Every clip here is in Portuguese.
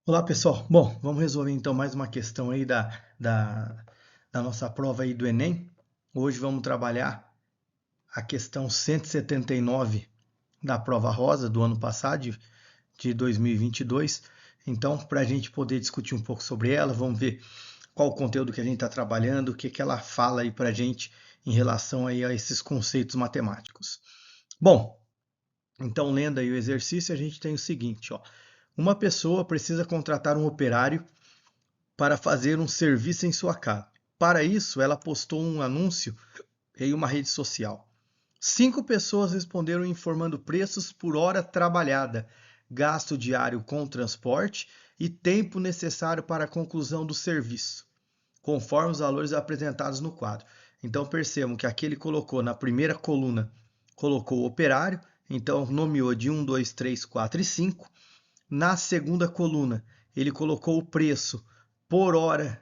Olá, pessoal. Bom, vamos resolver então mais uma questão aí da nossa prova aí do Enem. Hoje vamos trabalhar a questão 179 da prova rosa do ano passado, de 2022. Então, para a gente poder discutir um pouco sobre ela, vamos ver qual o conteúdo que a gente está trabalhando, o que que ela fala aí para a gente em relação aí a esses conceitos matemáticos. Bom, então lendo aí o exercício, a gente tem o seguinte, ó. Uma pessoa precisa contratar um operário para fazer um serviço em sua casa. Para isso, ela postou um anúncio em uma rede social. 5 pessoas responderam informando preços por hora trabalhada, gasto diário com transporte e tempo necessário para a conclusão do serviço, conforme os valores apresentados no quadro. Então percebam que aqui ele colocou na primeira coluna, colocou o operário, então nomeou de 1, 2, 3, 4 e 5. Na segunda coluna, ele colocou o preço por hora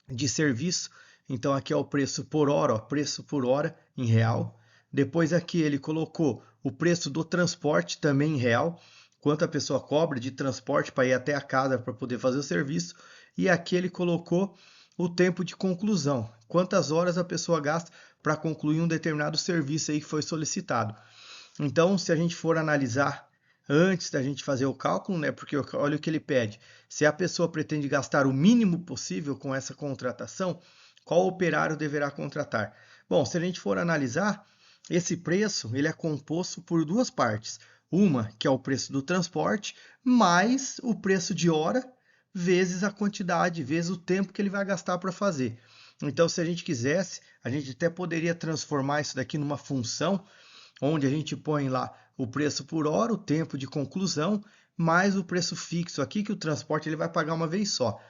de serviço. Então aqui é o preço por hora, ó, preço por hora em real. Depois aqui ele colocou o preço do transporte também em real, quanto a pessoa cobra de transporte para ir até a casa para poder fazer o serviço. E aqui ele colocou o tempo de conclusão, quantas horas a pessoa gasta para concluir um determinado serviço aí que foi solicitado. Então, se a gente for analisar antes da gente fazer o cálculo, né? Porque olha o que ele pede. Se a pessoa pretende gastar o mínimo possível com essa contratação, qual operário deverá contratar? Bom, se a gente for analisar, esse preço ele é composto por duas partes. Uma, que é o preço do transporte, mais o preço de hora, vezes a quantidade, vezes o tempo que ele vai gastar para fazer. Então, se a gente quisesse, a gente até poderia transformar isso daqui numa função onde a gente põe lá o preço por hora, o tempo de conclusão, mais o preço fixo aqui, que o transporte ele vai pagar uma vez só.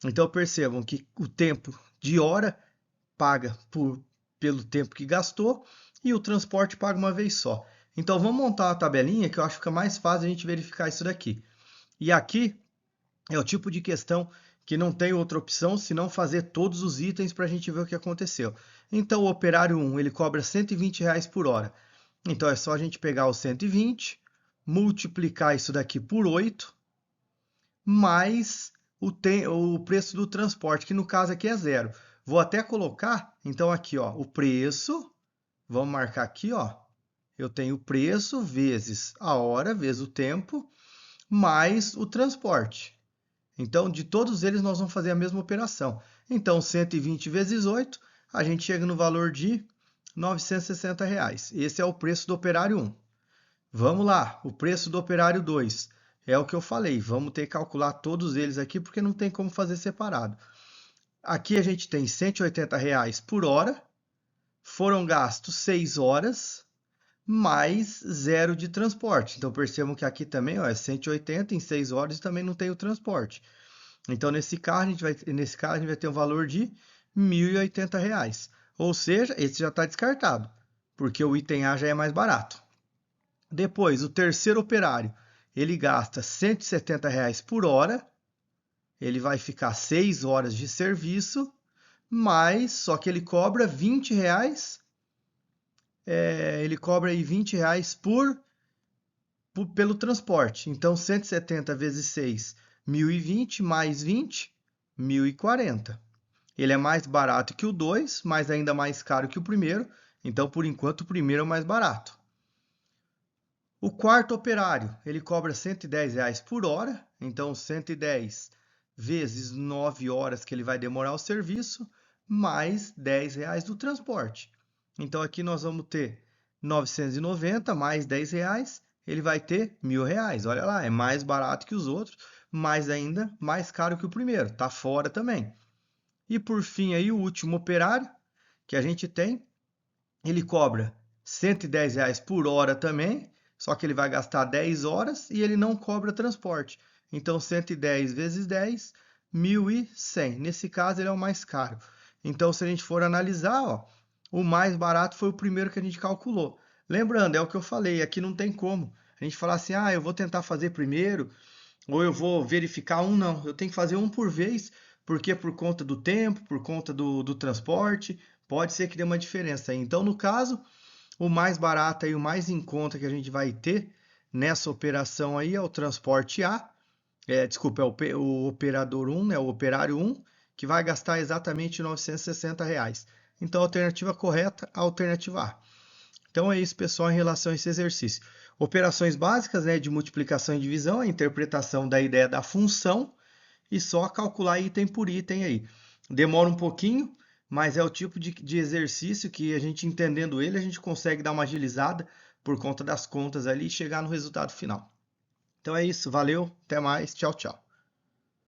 Então percebam que o tempo de hora paga pelo tempo que gastou e o transporte paga uma vez só. Então vamos montar uma tabelinha que eu acho que fica mais fácil a gente verificar isso daqui. E aqui é o tipo de questão que não tem outra opção senão fazer todos os itens para a gente ver o que aconteceu. Então o operário 1 ele cobra R$ 120 por hora. Então é só a gente pegar o 120, multiplicar isso daqui por 8, mais o preço do transporte, que no caso aqui é zero. Vou até colocar, então aqui, ó, o preço, vamos marcar aqui, ó, eu tenho o preço vezes a hora, vezes o tempo, mais o transporte. Então, de todos eles, nós vamos fazer a mesma operação. Então, 120 vezes 8, a gente chega no valor de R$ 960. Esse é o preço do operário 1. Vamos lá, o preço do operário 2. É o que eu falei, vamos ter que calcular todos eles aqui, porque não tem como fazer separado. Aqui a gente tem R$ 180 por hora, foram gastos 6 horas, mais zero de transporte. Então percebam que aqui também ó, é 180 em 6 horas e também não tem o transporte. Então, nesse caso, a gente vai ter um valor de R$ 1.080. Ou seja, esse já está descartado, porque o item A já é mais barato. Depois, o terceiro operário, ele gasta R$ 170 por hora, ele vai ficar 6 horas de serviço, mas só que ele cobra R$ 20, ele cobra aí R$ 20 pelo transporte. Então, 170 vezes 6, 1.020 mais 20, 1.040. Ele é mais barato que o 2, mas ainda mais caro que o primeiro. Então, por enquanto, o primeiro é o mais barato. O quarto operário, ele cobra R$ 110 por hora. Então, 110 vezes 9 horas que ele vai demorar o serviço, mais R$ 10 do transporte. Então, aqui nós vamos ter 990 mais R$ 10, ele vai ter R$ 1.000. Olha lá, é mais barato que os outros, mas ainda mais caro que o primeiro. Está fora também. E por fim aí o último operário que a gente tem, ele cobra R$ 110 por hora também, só que ele vai gastar 10 horas e ele não cobra transporte. Então 110 vezes 10, 1.100. Nesse caso ele é o mais caro. Então se a gente for analisar, ó, o mais barato foi o primeiro que a gente calculou. Lembrando, é o que eu falei, aqui não tem como. A gente falar assim, eu vou tentar fazer primeiro, ou eu vou verificar um, não. Eu tenho que fazer um por vez, porque por conta do tempo, por conta do transporte, pode ser que dê uma diferença. Então, no caso, o mais barato e o mais em conta que a gente vai ter nessa operação aí é o transporte A. desculpa, é o operador 1, né, o operário 1, que vai gastar exatamente R$ 960. Então, a alternativa correta, a alternativa A. Então é isso, pessoal, em relação a esse exercício. Operações básicas, né, de multiplicação e divisão, a interpretação da ideia da função e só calcular item por item aí. Demora um pouquinho, mas é o tipo de exercício que a gente entendendo ele, a gente consegue dar uma agilizada por conta das contas ali e chegar no resultado final. Então é isso, valeu, até mais, tchau, tchau.